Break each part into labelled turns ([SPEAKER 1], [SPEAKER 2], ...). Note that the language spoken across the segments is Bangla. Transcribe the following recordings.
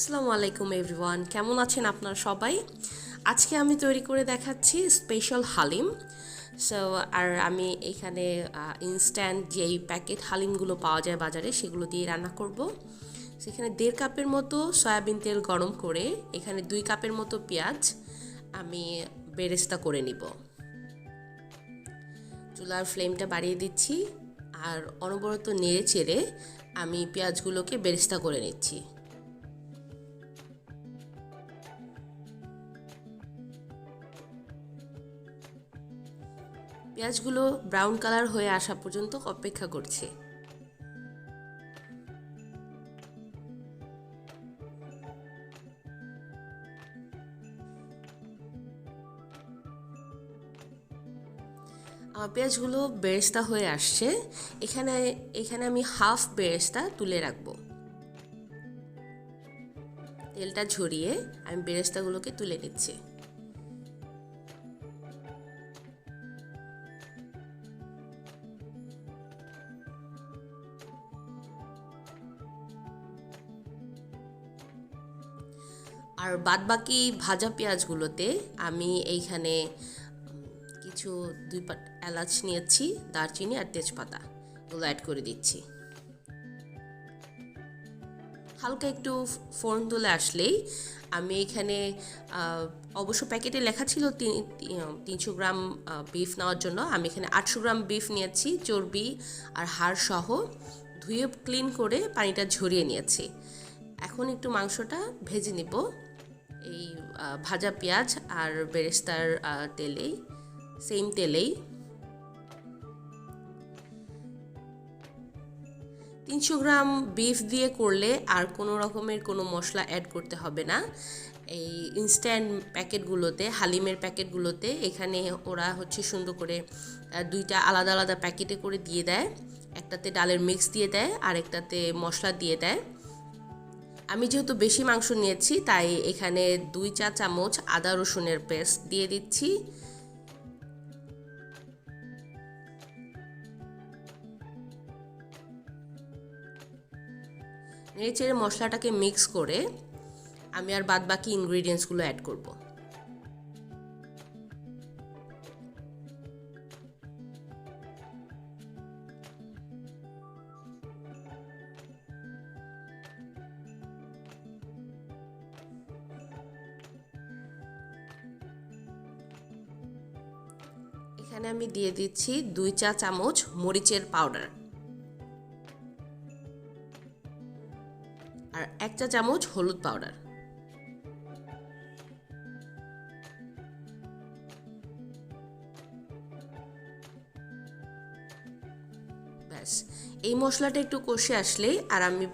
[SPEAKER 1] আসসালামু আলাইকুম এভরিওয়ান, কেমন আছেন আপনারা সবাই? আজকে আমি তৈরি করে দেখাচ্ছি স্পেশাল হালিম। সো আর আমি এখানে ইনস্ট্যান্ট যেই প্যাকেট হালিমগুলো পাওয়া যায় বাজারে সেগুলো দিয়ে রান্না করব। সেখানে 1.5 কাপের মতো সয়াবিন তেল গরম করে এখানে 2 কাপের মতো পেঁয়াজ আমি বেরেস্তা করে নিব। চুলার ফ্লেমটা বাড়িয়ে দিচ্ছি আর অনবরত নেড়ে চেড়ে আমি পেঁয়াজগুলোকে বেরেস্তা করে নিচ্ছি। পেঁয়াজগুলো ব্রাউন কালার হয়ে আসা পর্যন্ত অপেক্ষা করছি। আমার পেঁয়াজগুলো বেরেস্তা হয়ে আসছে। এখানে আমি হাফ বেরেস্তা তুলে রাখবো। তেলটা ঝরিয়ে আমি বেরেস্তাগুলোকে তুলে নিচ্ছি। আর বাদবাকি ভাজা পেঁয়াজগুলোতে আমি এইখানে কিছু 2 এলাচ নিয়েছি, দারচিনি আর তেজপাতা এগুলো অ্যাড করে দিচ্ছি। হালকা একটু ফোড়ন তুলে আসলেই আমি এখানে অবশ্য প্যাকেটে লেখা ছিল 300 গ্রাম বিফ নেওয়ার জন্য, আমি এখানে 800 গ্রাম বিফ নিয়েছি, চর্বি আর হাড় সহ ধুয়ে ক্লিন করে পানিটা ঝরিয়ে নিয়েছি। এখন একটু মাংসটা ভেজে নিব এই ভাজা পেঁয়াজ আর বেরেস্তার তেলেই, সেম তেলেই। 300 গ্রাম বিফ দিয়ে করলে আর কোনো রকমের কোনো মশলা অ্যাড করতে হবে না। এই ইনস্ট্যান্ট প্যাকেটগুলোতে, হালিমের প্যাকেটগুলোতে এখানে ওরা সুন্দর করে 2টা আলাদা আলাদা প্যাকেটে করে দিয়ে দেয়। একটাতে ডালের মিক্স দিয়ে দেয় আর একটাতে মশলা দিয়ে দেয়। আমি যেহেতু বেশি মাংস নিয়েছি তাই এখানে 2 চা চামচ আদা রসুনের পেস্ট দিয়ে দিচ্ছি। নেড়েচেড়ে মশলাটাকে মিক্স করে আমি আর বাদবাকি ইনগ্রিডিয়েন্টসগুলো অ্যাড করব। এখানে আমি দিয়ে দিচ্ছি 2 চা চামচ মরিচের পাউডার আর 1 চা চামচ হলুদ পাউডার। ব্যাস, এই মশলাটা একটু কষে আসলেই আর আমি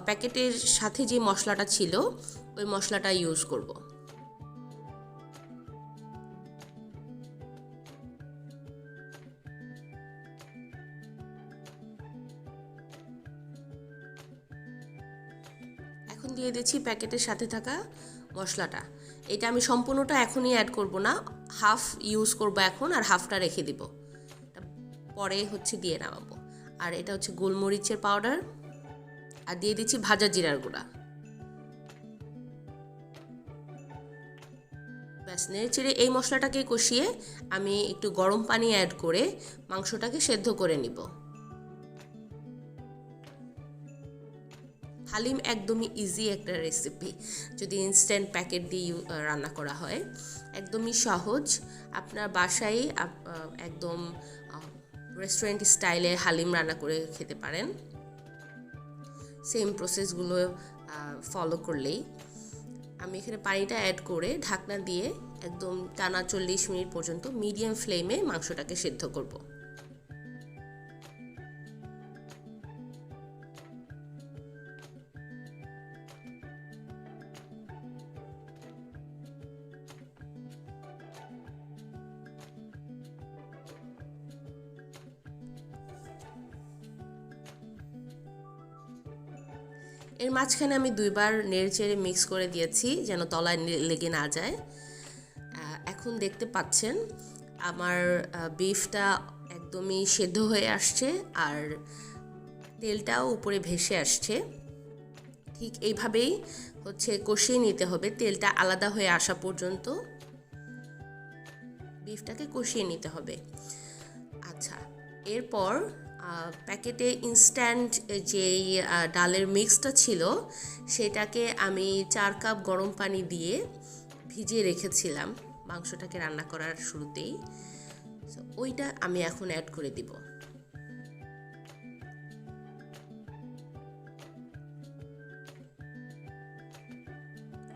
[SPEAKER 1] প্যাকেটের সাথে যে মশলাটা ছিল ওই মশলাটা ইউজ করব। এখন দিয়ে দিচ্ছি প্যাকেটের সাথে থাকা মশলাটা। এটা আমি সম্পূর্ণটা এখনই অ্যাড করব না, হাফ ইউজ করব এখন আর হাফটা রেখে দিব, পরে দিয়ে নামাবো। আর এটা গোলমরিচের পাউডার আর দিয়ে দিচ্ছি ভাজা জিরার গুঁড়া। ব্যাস, নেড়েচেড়ে এই মশলাটাকে কষিয়ে আমি একটু গরম পানি অ্যাড করে মাংসটাকে সেদ্ধ করে নিব। হালিম একদমই ইজি একটা রেসিপি যদি ইনস্ট্যান্ট প্যাকেট দিয়ে রান্না করা হয়, একদমই সহজ। আপনার বাসায় একদম রেস্টুরেন্ট স্টাইলে হালিম রান্না করে খেতে পারেন, সেম প্রসেসগুলো ফলো করলেই। আমি এখানে পানিটা অ্যাড করে ঢাকনা দিয়ে একদম টানা 40 মিনিট পর্যন্ত মিডিয়াম ফ্লেমে মাংসটাকে সেদ্ধ করব। এর মাঝখানে আমি 2 বার নেড়েচেড়ে মিক্স করে দিয়েছি যেন তলায় লেগে না যায়। এখন দেখতে পাচ্ছেন আমার বিফটা একদমই সেদ্ধ হয়ে আসছে আর তেলটাও উপরে ভেসে আসছে। ঠিক এইভাবেই হচ্ছে কষিয়ে নিতে হবে, তেলটা আলাদা হয়ে আসা পর্যন্ত বিফটাকে কষিয়ে নিতে হবে। আচ্ছা, এরপর প্যাকেটে ইনস্ট্যান্ট যেই ডালের মিক্সটা ছিল সেটাকে আমি 4 কাপ গরম পানি দিয়ে ভিজিয়ে রেখেছিলাম মাংসটাকে রান্না করার শুরুতেই। ওইটা আমি এখন অ্যাড করে দিব।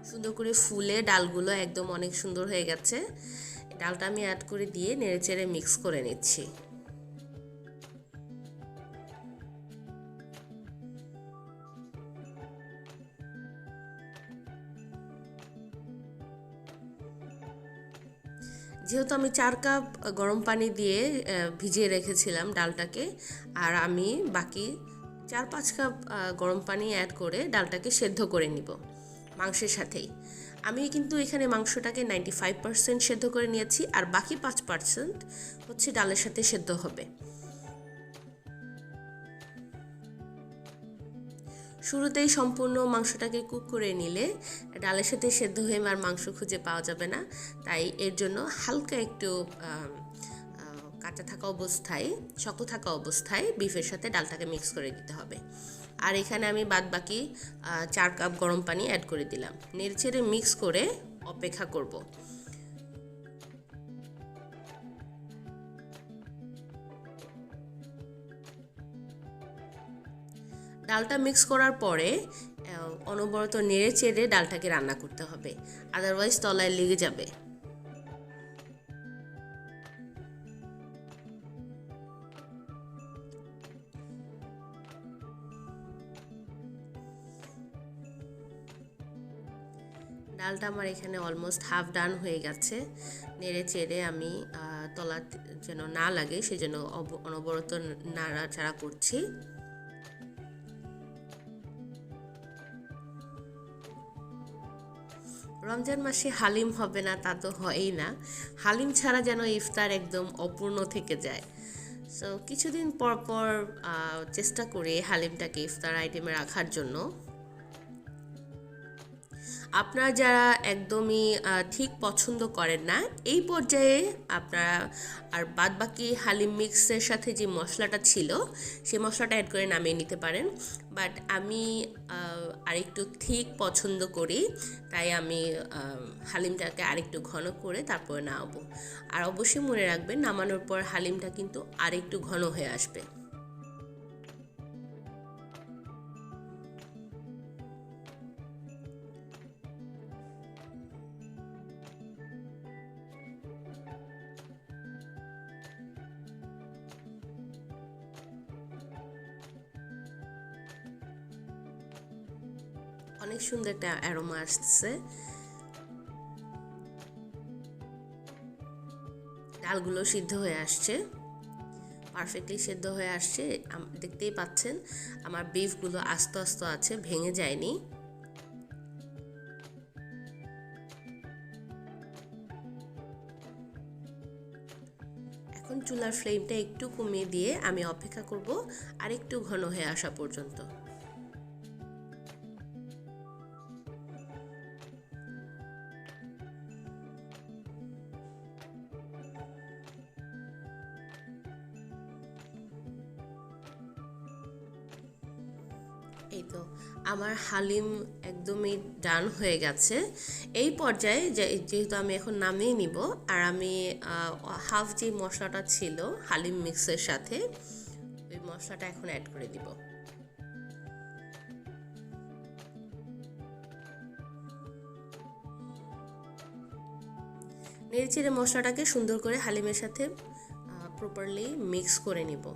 [SPEAKER 1] সুন্দর করে ফুলে ডালগুলো একদম অনেক সুন্দর হয়ে গেছে। ডালটা আমি অ্যাড করে দিয়ে নেড়েচেড়ে মিক্স করে নিচ্ছি। যেহেতু আমি 4 কাপ গরম পানি দিয়ে ভিজিয়ে রেখেছিলাম ডালটাকে, আর আমি বাকি 4-5 কাপ গরম পানি অ্যাড করে ডালটাকে সেদ্ধ করে নিব মাংসের সাথেই। আমি কিন্তু এখানে মাংসটাকে 95% সেদ্ধ করে নিয়েছি, আর বাকি 5% হচ্ছে ডালের সাথে সেদ্ধ হবে। শুরুতেই সম্পূর্ণ মাংসটাকে কুক করে নিলে ডালের সাথে সেদ্ধ হয়ে আর মাংস খুঁজে পাওয়া যাবে না, তাই এর জন্য হালকা একটু কাঁচা থাকা অবস্থায়, শক্ত থাকা অবস্থায় বিফের সাথে ডালটাকে মিক্স করে দিতে হবে। আর এখানে আমি বাদবাকি 4 কাপ গরম পানি অ্যাড করে দিলাম। নেড়েচেড়ে মিক্স করে অপেক্ষা করব। ডালটা মিক্স করার পরে অনবরত নেড়ে চেড়ে ডালটাকে রান্না করতে হবে, আদারওয়াইজ তলায় লেগে যাবে। ডালটা আমার এখানে অলমোস্ট হাফ ডান হয়ে গেছে। নেড়ে চেড়ে আমি তলা যেন না লাগে সেজন্য অনবরত নাড়াচাড়া করছি। রমজান মাসে হালিম হবে না তা তো হয়ই না, হালিম ছাড়া যেন ইফতার একদম অপূর্ণ থেকে যায়। সো কিছুদিন পর পর চেষ্টা করি হালিমটাকে ইফতার আইটেমে রাখার জন্য। আপনারা যারা একদমই ঠিক পছন্দ করেন না এই পর্যায়ে আপনারা আর বাদবাকি হালিম মিক্সের সাথে যে মশলাটা ছিল সেই মশলাটা অ্যাড করে নামিয়ে নিতে পারেন। বাট আমি আরেকটু ঠিক পছন্দ করি, তাই আমি হালিমটাকে আরেকটু ঘন করে তারপরে নামাবো। আর অবশ্যই মনে রাখবেন, নামানোর পর হালিমটা কিন্তু আরেকটু ঘন হয়ে আসবে। অনেক সুন্দর একটা অ্যারোমা আসছে। ডালগুলো সিদ্ধ হয়ে আসছে, পারফেক্টলি সিদ্ধ হয়ে আসছে। দেখতেই পাচ্ছেন আমার বিফগুলো আস্তে আস্তে আছে, ভেঙে যায়নি। এখন চুলার ফ্লেমটা একটু কমিয়ে দিয়ে আমি অপেক্ষা করব আর একটু ঘন হয়ে আসা পর্যন্ত। এই তো আমার হালিম একদমই ডান হয়ে গেছে। এই পর্যায়ে যেহেতু আমি এখন নামিয়ে নিব, আর আমি হাফ যে মশলাটা ছিল হালিম মিক্সের সাথে ওই মশলাটা এখন অ্যাড করে দিব। নেড়েচেড়ে মশলাটাকে সুন্দর করে হালিমের সাথে প্রপারলি মিক্স করে নিব।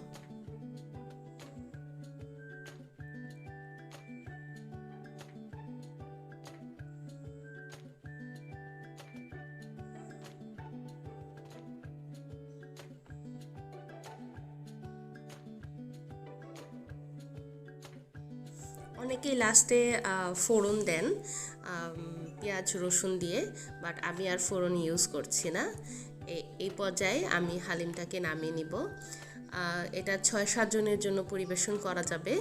[SPEAKER 1] অনেকেই লাস্টে ফোড়ন দেন পেঁয়াজ রসুন দিয়ে, বাট আমি আর ফোড়ন ইউজ করছি না। এই পর্যায়ে আমি হালিমটাকে নামিয়ে নিব। এটা 6-7 জনের জন্য পরিবেশন করা যাবে।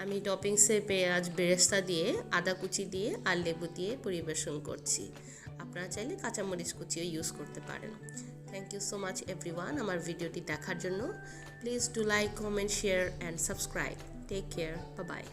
[SPEAKER 1] আমি টপিংসে পেঁয়াজ বেরেস্তা দিয়ে, আদা কুচি দিয়ে আর লেবু দিয়ে পরিবেশন করছি। আপনারা চাইলে কাঁচামরিচ কুচিও ইউজ করতে পারেন। Thank you so much everyone আমার ভিডিওটি দেখার জন্য। Please do like, comment, share and subscribe. Take care, bye by.